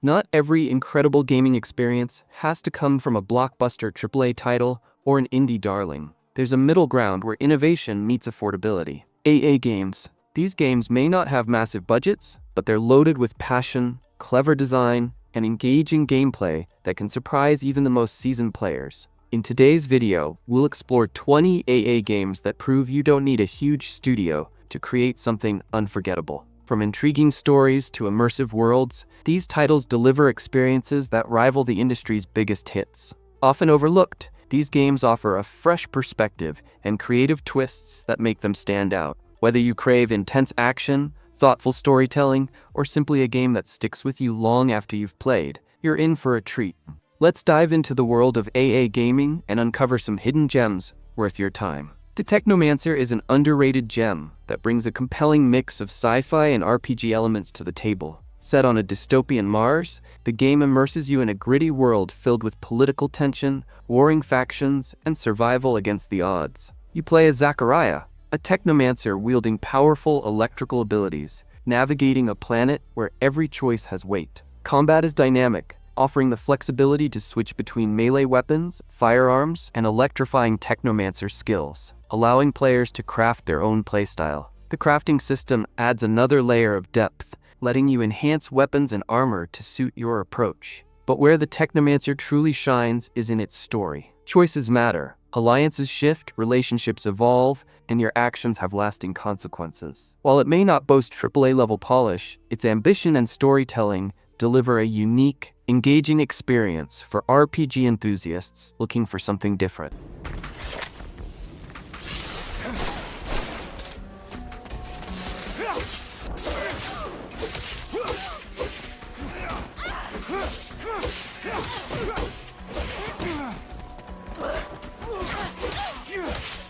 Not every incredible gaming experience has to come from a blockbuster AAA title or an indie darling. There's a middle ground where innovation meets affordability. AA games. These games may not have massive budgets, but they're loaded with passion, clever design, and engaging gameplay that can surprise even the most seasoned players. In today's video, we'll explore 20 AA games that prove you don't need a huge studio to create something unforgettable. From intriguing stories to immersive worlds, these titles deliver experiences that rival the industry's biggest hits. Often overlooked, these games offer a fresh perspective and creative twists that make them stand out. Whether you crave intense action, thoughtful storytelling, or simply a game that sticks with you long after you've played, you're in for a treat. Let's dive into the world of AA gaming and uncover some hidden gems worth your time. The Technomancer is an underrated gem that brings a compelling mix of sci-fi and RPG elements to the table. Set on a dystopian Mars, the game immerses you in a gritty world filled with political tension, warring factions, and survival against the odds. You play as Zachariah, a Technomancer wielding powerful electrical abilities, navigating a planet where every choice has weight. Combat is dynamic, offering the flexibility to switch between melee weapons, firearms, and electrifying Technomancer skills, allowing players to craft their own playstyle. The crafting system adds another layer of depth, letting you enhance weapons and armor to suit your approach. But where the Technomancer truly shines is in its story. Choices matter, alliances shift, relationships evolve, and your actions have lasting consequences. While it may not boast AAA-level polish, its ambition and storytelling deliver a unique, engaging experience for RPG enthusiasts looking for something different.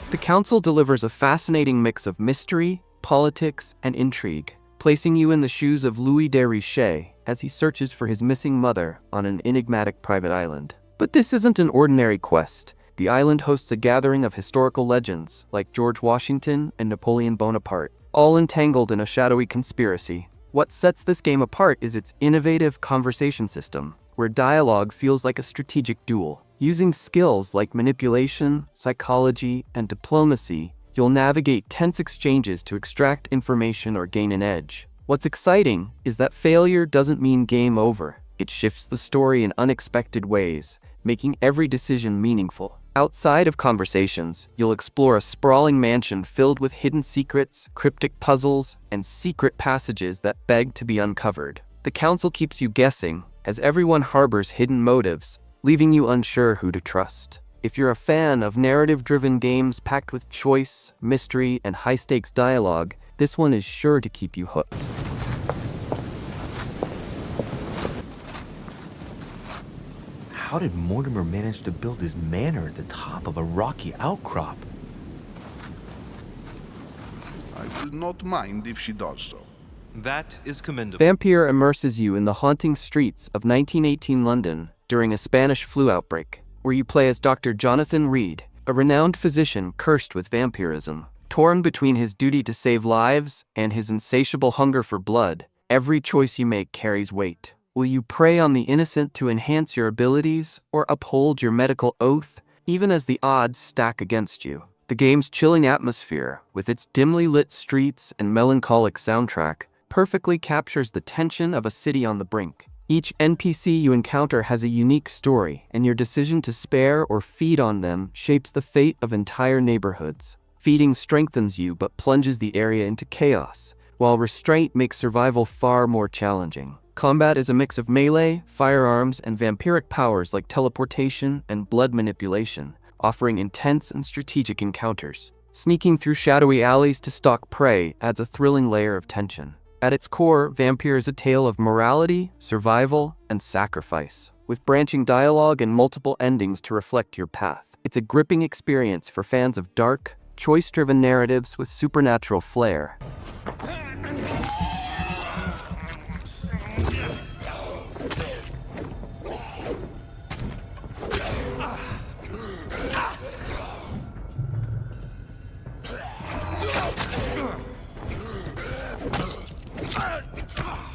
The Council delivers a fascinating mix of mystery, politics, and intrigue, placing you in the shoes of Louis de Richet as he searches for his missing mother on an enigmatic private island. But this isn't an ordinary quest. The island hosts a gathering of historical legends like George Washington and Napoleon Bonaparte, all entangled in a shadowy conspiracy. What sets this game apart is its innovative conversation system, where dialogue feels like a strategic duel. Using skills like manipulation, psychology, and diplomacy, you'll navigate tense exchanges to extract information or gain an edge. What's exciting is that failure doesn't mean game over. It shifts the story in unexpected ways, making every decision meaningful. Outside of conversations, you'll explore a sprawling mansion filled with hidden secrets, cryptic puzzles, and secret passages that beg to be uncovered. The Council keeps you guessing, as everyone harbors hidden motives, leaving you unsure who to trust. If you're a fan of narrative-driven games packed with choice, mystery, and high-stakes dialogue, this one is sure to keep you hooked. How did Mortimer manage to build his manor at the top of a rocky outcrop? I will not mind if she does so. That is commendable. Vampyr immerses you in the haunting streets of 1918 London during a Spanish flu outbreak, where you play as Dr. Jonathan Reed, a renowned physician cursed with vampirism. Torn between his duty to save lives and his insatiable hunger for blood, every choice you make carries weight. Will you prey on the innocent to enhance your abilities, or uphold your medical oath, even as the odds stack against you? The game's chilling atmosphere, with its dimly lit streets and melancholic soundtrack, perfectly captures the tension of a city on the brink. Each NPC you encounter has a unique story, and your decision to spare or feed on them shapes the fate of entire neighborhoods. Feeding strengthens you but plunges the area into chaos, while restraint makes survival far more challenging. Combat is a mix of melee, firearms, and vampiric powers like teleportation and blood manipulation, offering intense and strategic encounters. Sneaking through shadowy alleys to stalk prey adds a thrilling layer of tension. At its core, Vampyr is a tale of morality, survival, and sacrifice, with branching dialogue and multiple endings to reflect your path. It's a gripping experience for fans of dark, choice-driven narratives with supernatural flair.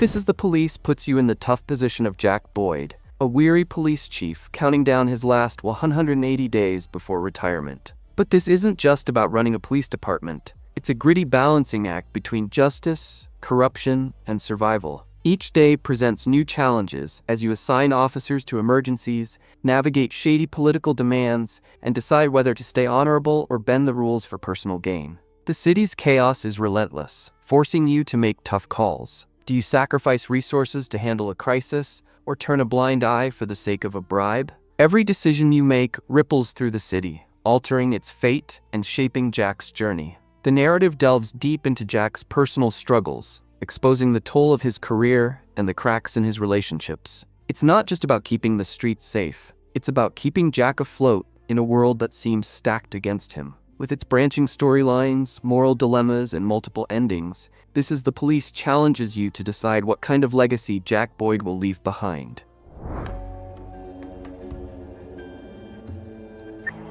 This is the Police puts you in the tough position of Jack Boyd, a weary police chief counting down his last 180 days before retirement. But this isn't just about running a police department. It's a gritty balancing act between justice, corruption, and survival. Each day presents new challenges as you assign officers to emergencies, navigate shady political demands, and decide whether to stay honorable or bend the rules for personal gain. The city's chaos is relentless, forcing you to make tough calls. Do you sacrifice resources to handle a crisis, or turn a blind eye for the sake of a bribe? Every decision you make ripples through the city, altering its fate and shaping Jack's journey. The narrative delves deep into Jack's personal struggles, exposing the toll of his career and the cracks in his relationships. It's not just about keeping the streets safe. It's about keeping Jack afloat in a world that seems stacked against him. With its branching storylines, moral dilemmas, and multiple endings, This is the Police challenges you to decide what kind of legacy Jack Boyd will leave behind.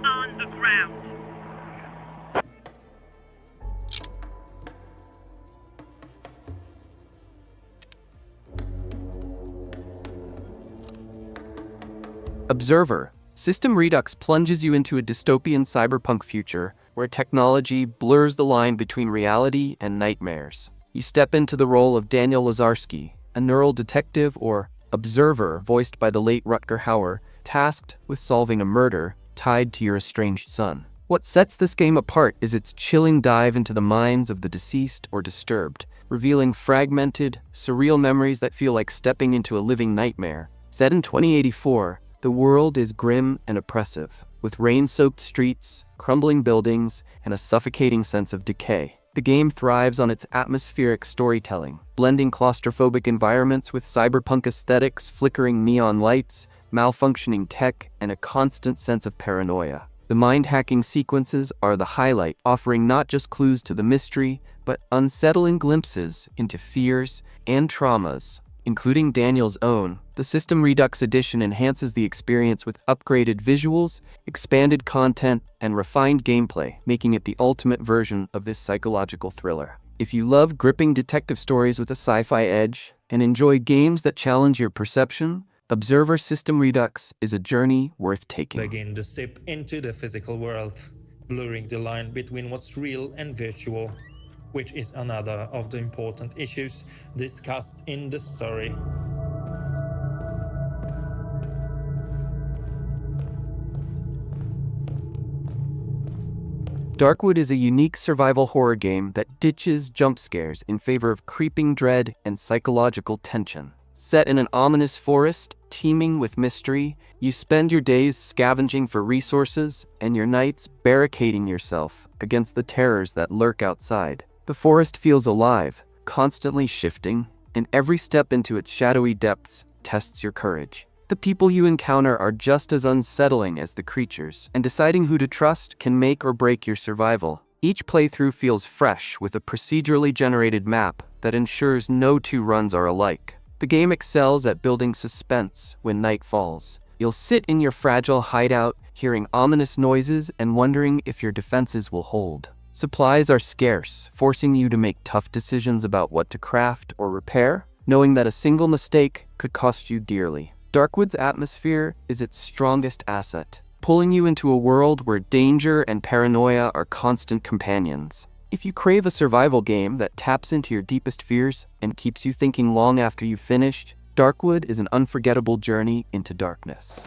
On the ground. Observer. System Redux plunges you into a dystopian cyberpunk future where technology blurs the line between reality and nightmares. You step into the role of Daniel Lazarski, a neural detective or observer voiced by the late Rutger Hauer, tasked with solving a murder tied to your estranged son. What sets this game apart is its chilling dive into the minds of the deceased or disturbed, revealing fragmented, surreal memories that feel like stepping into a living nightmare. Set in 2084, the world is grim and oppressive, with rain-soaked streets, crumbling buildings, and a suffocating sense of decay. The game thrives on its atmospheric storytelling, blending claustrophobic environments with cyberpunk aesthetics, flickering neon lights, malfunctioning tech, and a constant sense of paranoia. The mind-hacking sequences are the highlight, offering not just clues to the mystery, but unsettling glimpses into fears and traumas, including Daniel's own. The System Redux edition enhances the experience with upgraded visuals, expanded content, and refined gameplay, making it the ultimate version of this psychological thriller. If you love gripping detective stories with a sci-fi edge and enjoy games that challenge your perception, Observer System Redux is a journey worth taking. Begin to sip into the physical world, blurring the line between what's real and virtual, which is another of the important issues discussed in the story. Darkwood is a unique survival horror game that ditches jump scares in favor of creeping dread and psychological tension. Set in an ominous forest, teeming with mystery, you spend your days scavenging for resources and your nights barricading yourself against the terrors that lurk outside. The forest feels alive, constantly shifting, and every step into its shadowy depths tests your courage. The people you encounter are just as unsettling as the creatures, and deciding who to trust can make or break your survival. Each playthrough feels fresh with a procedurally generated map that ensures no two runs are alike. The game excels at building suspense when night falls. You'll sit in your fragile hideout, hearing ominous noises and wondering if your defenses will hold. Supplies are scarce, forcing you to make tough decisions about what to craft or repair, knowing that a single mistake could cost you dearly. Darkwood's atmosphere is its strongest asset, pulling you into a world where danger and paranoia are constant companions. If you crave a survival game that taps into your deepest fears and keeps you thinking long after you've finished, Darkwood is an unforgettable journey into darkness.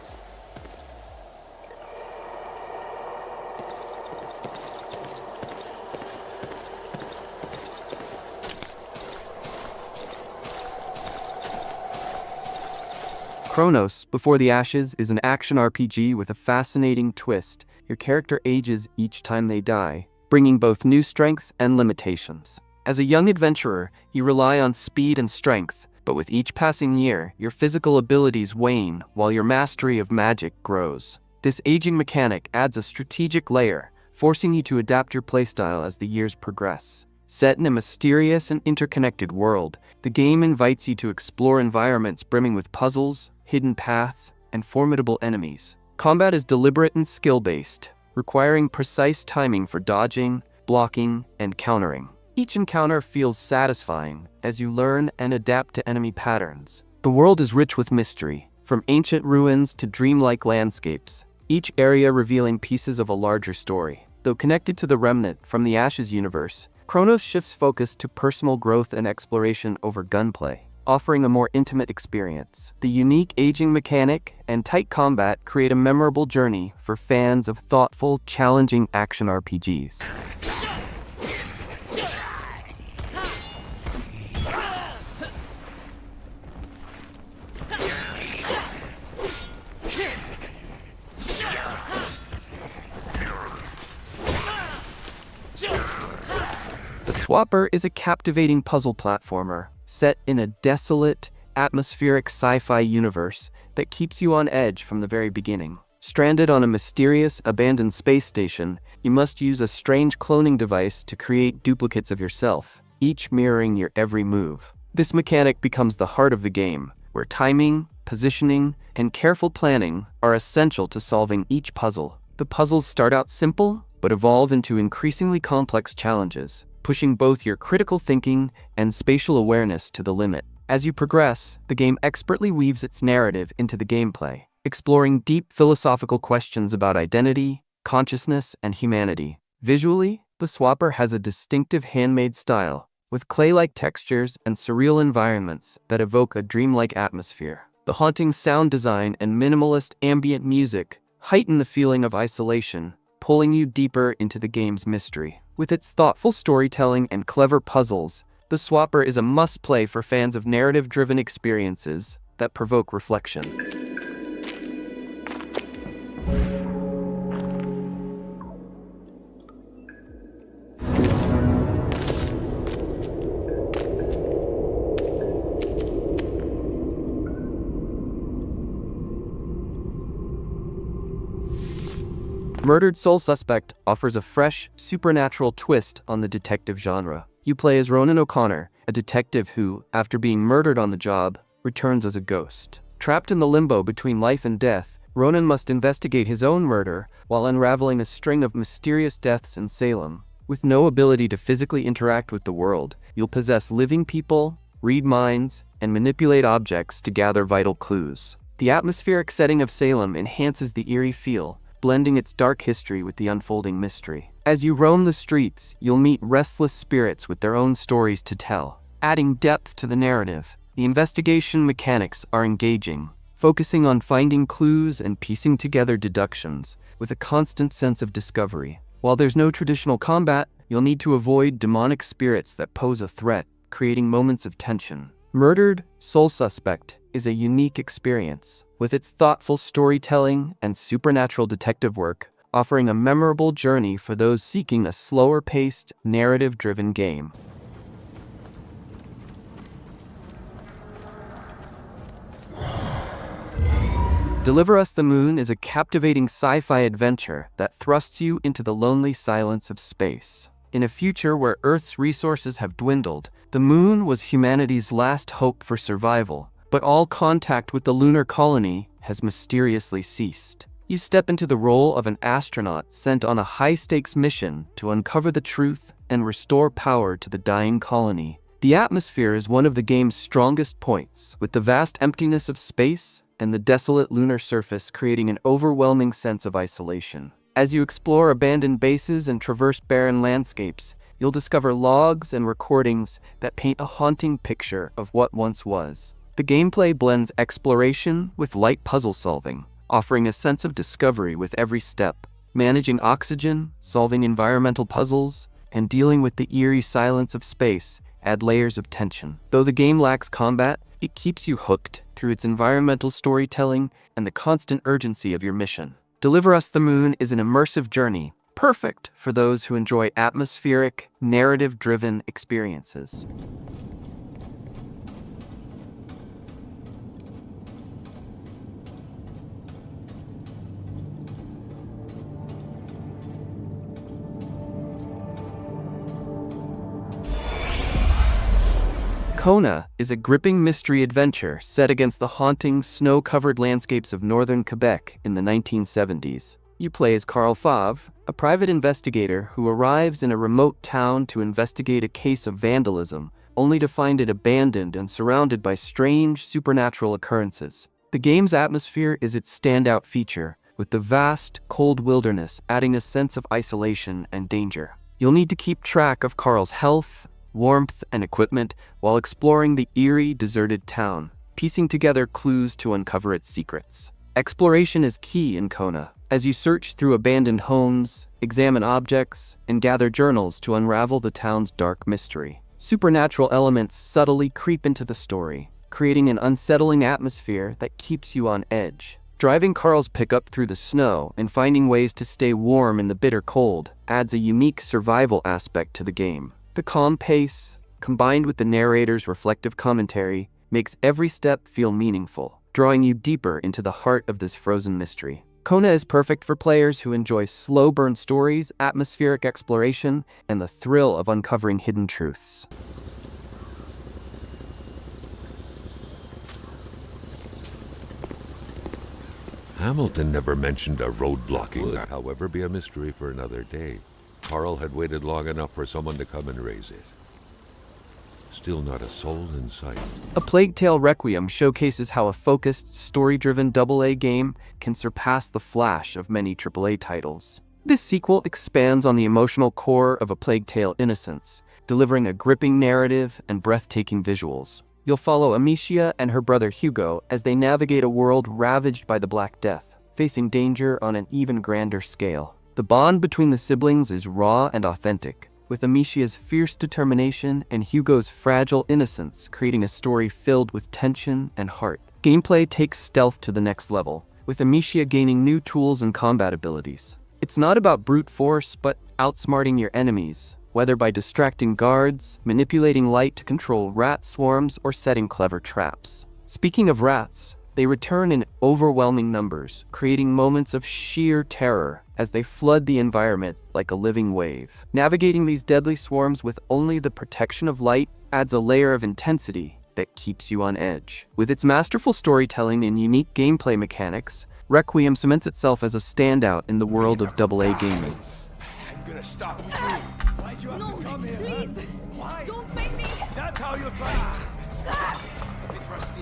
Chronos, Before the Ashes, is an action RPG with a fascinating twist. Your character ages each time they die, bringing both new strengths and limitations. As a young adventurer, you rely on speed and strength, but with each passing year, your physical abilities wane while your mastery of magic grows. This aging mechanic adds a strategic layer, forcing you to adapt your playstyle as the years progress. Set in a mysterious and interconnected world, the game invites you to explore environments brimming with puzzles, hidden paths, and formidable enemies. Combat is deliberate and skill-based, requiring precise timing for dodging, blocking, and countering. Each encounter feels satisfying as you learn and adapt to enemy patterns. The world is rich with mystery, from ancient ruins to dreamlike landscapes, each area revealing pieces of a larger story. Though connected to the remnant from the Ashes universe, Chronos shifts focus to personal growth and exploration over gunplay, offering a more intimate experience. The unique aging mechanic and tight combat create a memorable journey for fans of thoughtful, challenging action RPGs. The Swapper is a captivating puzzle platformer set in a desolate, atmospheric sci-fi universe that keeps you on edge from the very beginning. Stranded on a mysterious, abandoned space station, you must use a strange cloning device to create duplicates of yourself, each mirroring your every move. This mechanic becomes the heart of the game, where timing, positioning, and careful planning are essential to solving each puzzle. The puzzles start out simple, but evolve into increasingly complex challenges, pushing both your critical thinking and spatial awareness to the limit. As you progress, the game expertly weaves its narrative into the gameplay, exploring deep philosophical questions about identity, consciousness, and humanity. Visually, the Swapper has a distinctive handmade style, with clay-like textures and surreal environments that evoke a dreamlike atmosphere. The haunting sound design and minimalist ambient music heighten the feeling of isolation, pulling you deeper into the game's mystery. With its thoughtful storytelling and clever puzzles, the Swapper is a must-play for fans of narrative-driven experiences that provoke reflection. Murdered Soul Suspect offers a fresh, supernatural twist on the detective genre. You play as Ronan O'Connor, a detective who, after being murdered on the job, returns as a ghost. Trapped in the limbo between life and death, Ronan must investigate his own murder while unraveling a string of mysterious deaths in Salem. With no ability to physically interact with the world, you'll possess living people, read minds, and manipulate objects to gather vital clues. The atmospheric setting of Salem enhances the eerie feel, blending its dark history with the unfolding mystery. As you roam the streets, you'll meet restless spirits with their own stories to tell, adding depth to the narrative. The investigation mechanics are engaging, focusing on finding clues and piecing together deductions, with a constant sense of discovery. While there's no traditional combat, you'll need to avoid demonic spirits that pose a threat, creating moments of tension. Murdered Soul Suspect is a unique experience, with its thoughtful storytelling and supernatural detective work, offering a memorable journey for those seeking a slower-paced, narrative-driven game. Deliver Us the Moon is a captivating sci-fi adventure that thrusts you into the lonely silence of space. In a future where Earth's resources have dwindled, the moon was humanity's last hope for survival, but all contact with the lunar colony has mysteriously ceased. You step into the role of an astronaut sent on a high-stakes mission to uncover the truth and restore power to the dying colony. The atmosphere is one of the game's strongest points, with the vast emptiness of space and the desolate lunar surface creating an overwhelming sense of isolation. As you explore abandoned bases and traverse barren landscapes, you'll discover logs and recordings that paint a haunting picture of what once was. The gameplay blends exploration with light puzzle solving, offering a sense of discovery with every step. Managing oxygen, solving environmental puzzles, and dealing with the eerie silence of space add layers of tension. Though the game lacks combat, it keeps you hooked through its environmental storytelling and the constant urgency of your mission. Deliver Us the Moon is an immersive journey, perfect for those who enjoy atmospheric, narrative-driven experiences. Kona is a gripping mystery adventure set against the haunting, snow-covered landscapes of northern Quebec in the 1970s. You play as Karl Favre, a private investigator who arrives in a remote town to investigate a case of vandalism, only to find it abandoned and surrounded by strange supernatural occurrences. The game's atmosphere is its standout feature, with the vast, cold wilderness adding a sense of isolation and danger. You'll need to keep track of Karl's health, warmth, and equipment while exploring the eerie, deserted town, piecing together clues to uncover its secrets. Exploration is key in Kona, as you search through abandoned homes, examine objects, and gather journals to unravel the town's dark mystery. Supernatural elements subtly creep into the story, creating an unsettling atmosphere that keeps you on edge. Driving Karl's pickup through the snow and finding ways to stay warm in the bitter cold adds a unique survival aspect to the game. The calm pace, combined with the narrator's reflective commentary, makes every step feel meaningful, drawing you deeper into the heart of this frozen mystery. Kona is perfect for players who enjoy slow-burn stories, atmospheric exploration, and the thrill of uncovering hidden truths. Hamilton never mentioned a road blocking. Would, however, be a mystery for another day. Karl had waited long enough for someone to come and raise it. Still not a soul in sight. A Plague Tale Requiem showcases how a focused, story-driven AA game can surpass the flash of many AAA titles. This sequel expands on the emotional core of A Plague Tale: Innocence, delivering a gripping narrative and breathtaking visuals. You'll follow Amicia and her brother Hugo as they navigate a world ravaged by the Black Death, facing danger on an even grander scale. The bond between the siblings is raw and authentic, with Amicia's fierce determination and Hugo's fragile innocence creating a story filled with tension and heart. Gameplay takes stealth to the next level, with Amicia gaining new tools and combat abilities. It's not about brute force, but outsmarting your enemies, whether by distracting guards, manipulating light to control rat swarms, or setting clever traps. Speaking of rats, they return in overwhelming numbers, creating moments of sheer terror as they flood the environment like a living wave. Navigating these deadly swarms with only the protection of light adds a layer of intensity that keeps you on edge. With its masterful storytelling and unique gameplay mechanics, Requiem cements itself as a standout in the world of AA gaming. I'm gonna stop with you. Why'd you have to come here? Please! Why? Don't make me! Is that how you try? A bit rusty.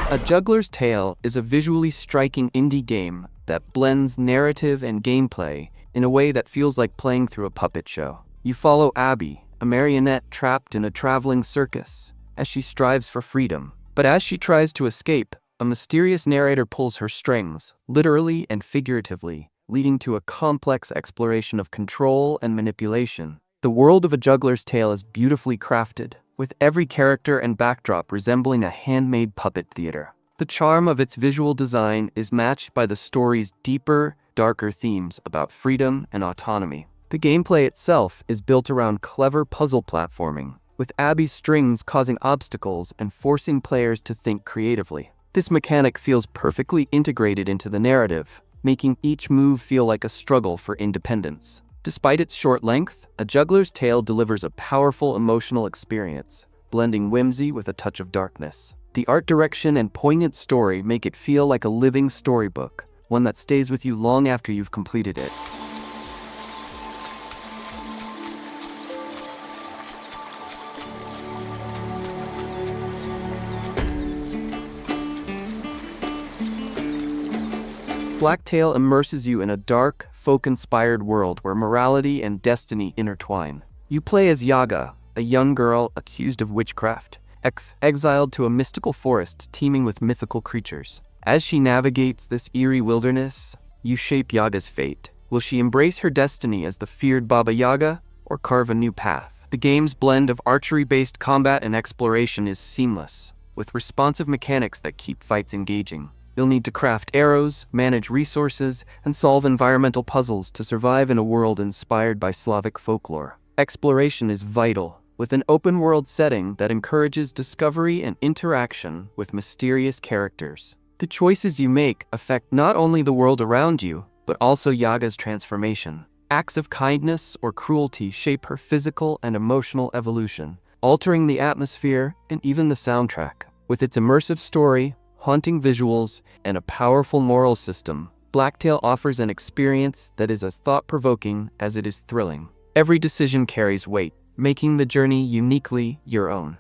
A Juggler's Tale is a visually striking indie game that blends narrative and gameplay in a way that feels like playing through a puppet show. You follow Abby, a marionette trapped in a traveling circus, as she strives for freedom. But as she tries to escape, a mysterious narrator pulls her strings, literally and figuratively, leading to a complex exploration of control and manipulation. The world of A Juggler's Tale is beautifully crafted, with every character and backdrop resembling a handmade puppet theater. The charm of its visual design is matched by the story's deeper, darker themes about freedom and autonomy. The gameplay itself is built around clever puzzle platforming, with Abby's strings causing obstacles and forcing players to think creatively. This mechanic feels perfectly integrated into the narrative, making each move feel like a struggle for independence. Despite its short length, A Juggler's Tale delivers a powerful emotional experience, blending whimsy with a touch of darkness. The art direction and poignant story make it feel like a living storybook, one that stays with you long after you've completed it. Blacktail immerses you in a dark, folk-inspired world where morality and destiny intertwine. You play as Yaga, a young girl accused of witchcraft, exiled to a mystical forest teeming with mythical creatures. As she navigates this eerie wilderness, you shape Yaga's fate. Will she embrace her destiny as the feared Baba Yaga, or carve a new path? The game's blend of archery-based combat and exploration is seamless, with responsive mechanics that keep fights engaging. You'll need to craft arrows, manage resources, and solve environmental puzzles to survive in a world inspired by Slavic folklore. Exploration is vital, with an open-world setting that encourages discovery and interaction with mysterious characters. The choices you make affect not only the world around you, but also Yaga's transformation. Acts of kindness or cruelty shape her physical and emotional evolution, altering the atmosphere and even the soundtrack. With its immersive story, haunting visuals, and a powerful moral system, Blacktail offers an experience that is as thought-provoking as it is thrilling. Every decision carries weight, making the journey uniquely your own.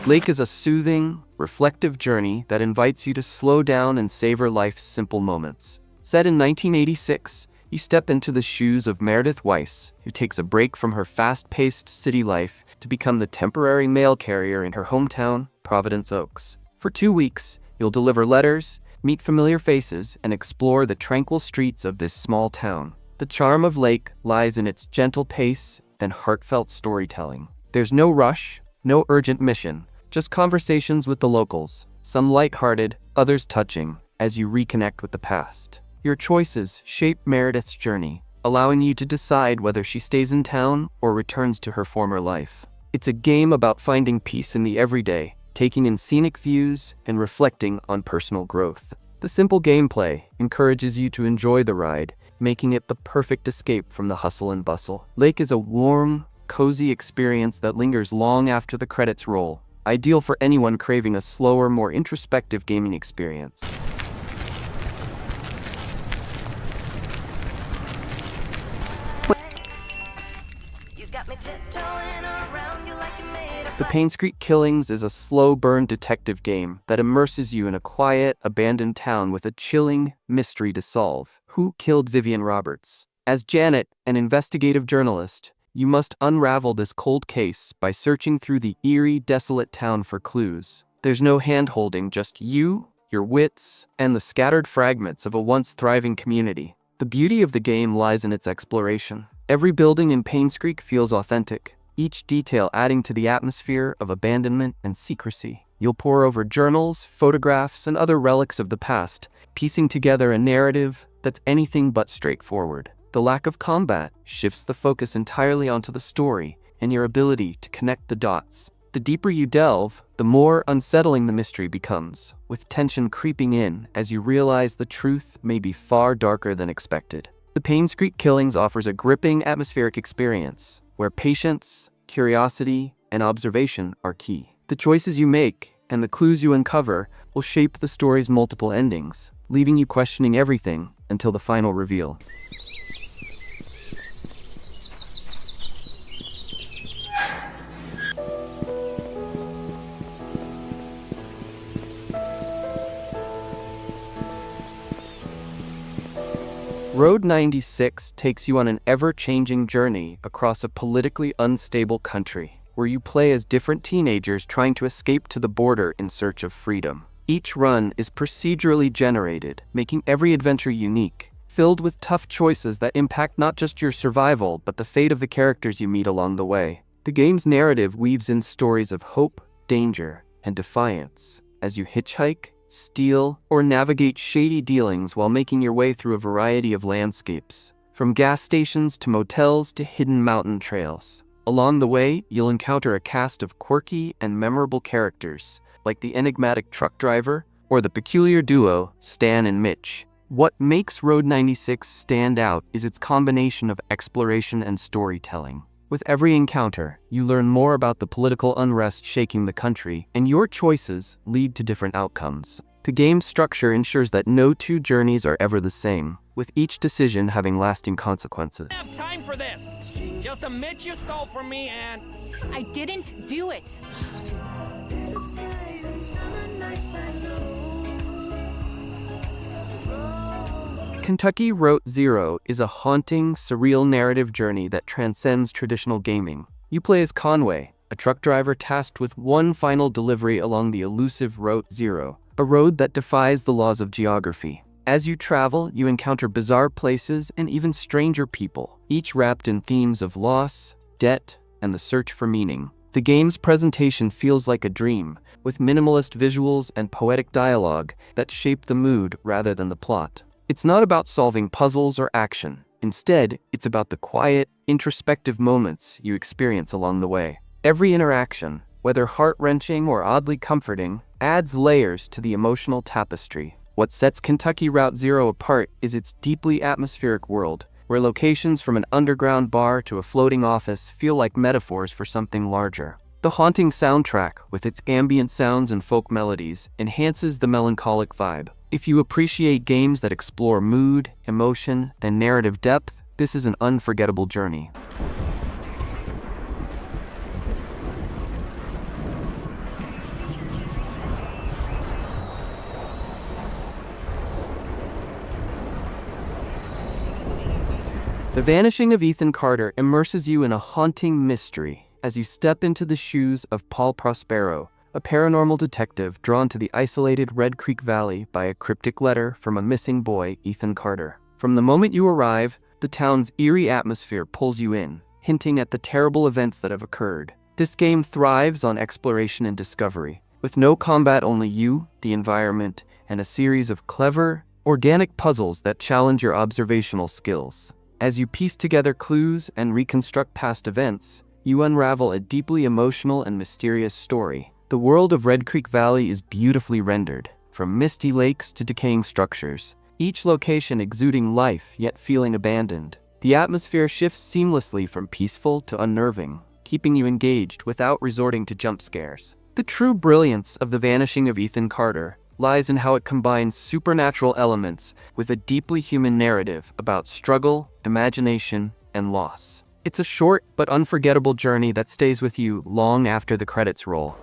Lake is a soothing, reflective journey that invites you to slow down and savor life's simple moments. Set in 1986, you step into the shoes of Meredith Weiss, who takes a break from her fast-paced city life to become the temporary mail carrier in her hometown, Providence Oaks. For 2 weeks, you'll deliver letters, meet familiar faces, and explore the tranquil streets of this small town. The charm of Lake lies in its gentle pace and heartfelt storytelling. There's no rush, no urgent mission, just conversations with the locals, some lighthearted, others touching, as you reconnect with the past. Your choices shape Meredith's journey, allowing you to decide whether she stays in town or returns to her former life. It's a game about finding peace in the everyday, taking in scenic views, and reflecting on personal growth. The simple gameplay encourages you to enjoy the ride, making it the perfect escape from the hustle and bustle. Lake is a warm, cozy experience that lingers long after the credits roll, ideal for anyone craving a slower, more introspective gaming experience. The Painscreek Killings is a slow-burn detective game that immerses you in a quiet, abandoned town with a chilling mystery to solve. Who killed Vivian Roberts? As Janet, an investigative journalist, you must unravel this cold case by searching through the eerie, desolate town for clues. There's no hand-holding, just you, your wits, and the scattered fragments of a once thriving community. The beauty of the game lies in its exploration. Every building in Painscreek feels authentic, each detail adding to the atmosphere of abandonment and secrecy. You'll pore over journals, photographs, and other relics of the past, piecing together a narrative that's anything but straightforward. The lack of combat shifts the focus entirely onto the story and your ability to connect the dots. The deeper you delve, the more unsettling the mystery becomes, with tension creeping in as you realize the truth may be far darker than expected. The Painscreek Killings offers a gripping atmospheric experience, where patience, curiosity, and observation are key. The choices you make and the clues you uncover will shape the story's multiple endings, leaving you questioning everything until the final reveal. Road 96 takes you on an ever-changing journey across a politically unstable country, where you play as different teenagers trying to escape to the border in search of freedom. Each run is procedurally generated, making every adventure unique, filled with tough choices that impact not just your survival, but the fate of the characters you meet along the way. The game's narrative weaves in stories of hope, danger, and defiance as you hitchhike, steal, or navigate shady dealings while making your way through a variety of landscapes, from gas stations to motels to hidden mountain trails. Along the way, you'll encounter a cast of quirky and memorable characters, like the enigmatic truck driver or the peculiar duo Stan and Mitch. What makes Road 96 stand out is its combination of exploration and storytelling. With every encounter, you learn more about the political unrest shaking the country, and your choices lead to different outcomes. The game's structure ensures that no two journeys are ever the same, with each decision having lasting consequences. I don't have time for this. Just admit you stole from me and... I didn't do it. Kentucky Route Zero is a haunting, surreal narrative journey that transcends traditional gaming. You play as Conway, a truck driver tasked with one final delivery along the elusive Route Zero, a road that defies the laws of geography. As you travel, you encounter bizarre places and even stranger people, each wrapped in themes of loss, debt, and the search for meaning. The game's presentation feels like a dream, with minimalist visuals and poetic dialogue that shape the mood rather than the plot. It's not about solving puzzles or action. Instead, it's about the quiet, introspective moments you experience along the way. Every interaction, whether heart-wrenching or oddly comforting, adds layers to the emotional tapestry. What sets Kentucky Route Zero apart is its deeply atmospheric world, where locations from an underground bar to a floating office feel like metaphors for something larger. The haunting soundtrack, with its ambient sounds and folk melodies, enhances the melancholic vibe. If you appreciate games that explore mood, emotion, and narrative depth, this is an unforgettable journey. The Vanishing of Ethan Carter immerses you in a haunting mystery as you step into the shoes of Paul Prospero, a paranormal detective drawn to the isolated Red Creek Valley by a cryptic letter from a missing boy, Ethan Carter. From the moment you arrive, the town's eerie atmosphere pulls you in, hinting at the terrible events that have occurred. This game thrives on exploration and discovery, with no combat, only you, the environment, and a series of clever, organic puzzles that challenge your observational skills. As you piece together clues and reconstruct past events, you unravel a deeply emotional and mysterious story. The world of Red Creek Valley is beautifully rendered, from misty lakes to decaying structures, each location exuding life yet feeling abandoned. The atmosphere shifts seamlessly from peaceful to unnerving, keeping you engaged without resorting to jump scares. The true brilliance of The Vanishing of Ethan Carter lies in how it combines supernatural elements with a deeply human narrative about struggle, imagination, and loss. It's a short but unforgettable journey that stays with you long after the credits roll.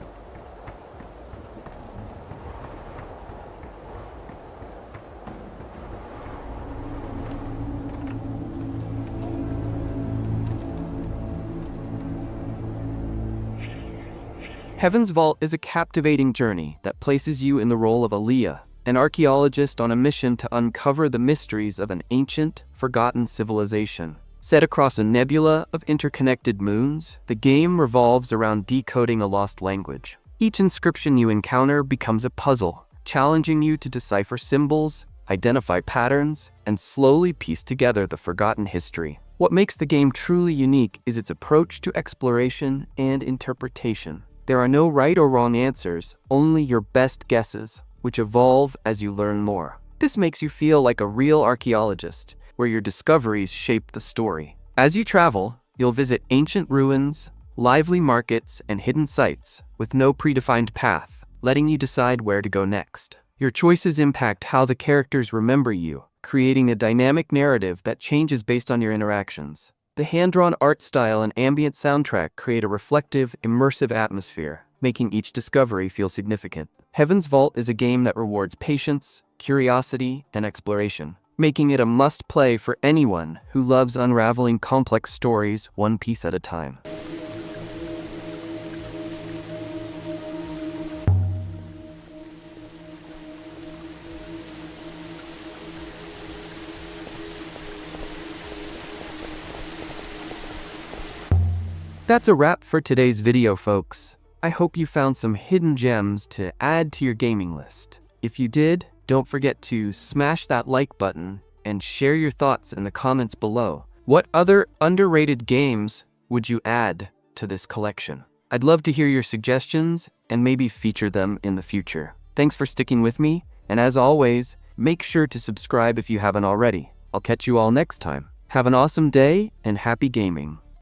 Heaven's Vault is a captivating journey that places you in the role of Aaliyah, an archaeologist on a mission to uncover the mysteries of an ancient, forgotten civilization. Set across a nebula of interconnected moons, the game revolves around decoding a lost language. Each inscription you encounter becomes a puzzle, challenging you to decipher symbols, identify patterns, and slowly piece together the forgotten history. What makes the game truly unique is its approach to exploration and interpretation. There are no right or wrong answers, only your best guesses, which evolve as you learn more. This makes you feel like a real archaeologist, where your discoveries shape the story. As you travel, you'll visit ancient ruins, lively markets, and hidden sites, with no predefined path, letting you decide where to go next. Your choices impact how the characters remember you, creating a dynamic narrative that changes based on your interactions. The hand-drawn art style and ambient soundtrack create a reflective, immersive atmosphere, making each discovery feel significant. Heaven's Vault is a game that rewards patience, curiosity, and exploration, making it a must-play for anyone who loves unraveling complex stories one piece at a time. That's a wrap for today's video, folks. I hope you found some hidden gems to add to your gaming list. If you did, don't forget to smash that like button and share your thoughts in the comments below. What other underrated games would you add to this collection? I'd love to hear your suggestions and maybe feature them in the future. Thanks for sticking with me, and as always, make sure to subscribe if you haven't already. I'll catch you all next time. Have an awesome day and happy gaming.